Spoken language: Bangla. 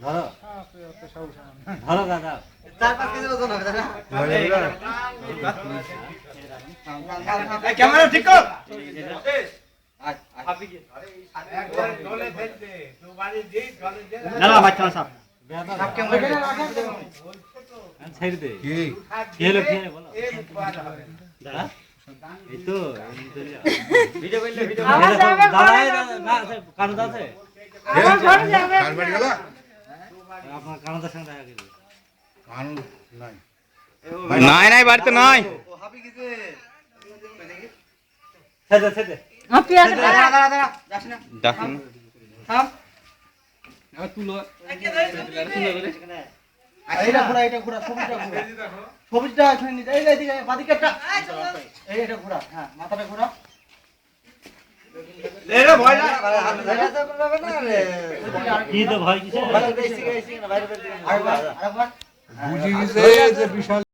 ধরো ধরো দাদা 4-5 কেজি ওজন হবে দাদা ক্যামেরা ঠিক কর না বাচ্চা সব সব ক্যামেরা ছেড়ে দে কি হলো কি বলো দাদা এই তো ভিডিও করলে ভিডিও দাদা না কানদা আছে আমার ঘরে যাবে কার বাড়ি গেল আপনার কানদার সঙ্গে দেখা গেল কান নাই নাই বাড়িতে নাই ও হাবি গেছে দেখি ছেড়ে ছেড়ে আপনি আছে দাঁড়া দাঁড়া দাঁড়া যাস না যাস না থাম আর তুলো এইটা ঘোরা ছবিটা এখানে নিতে এই দিকে বাদিকেটা এইটা ঘোরা হ্যাঁ মাথাটা ঘোরা ले रे भय ना हाथ धरा तो करबे ना रे की तो भय किसे বাইরে বেশি না বাইরে আরেকবার বুঝি গেছে যে বিশাল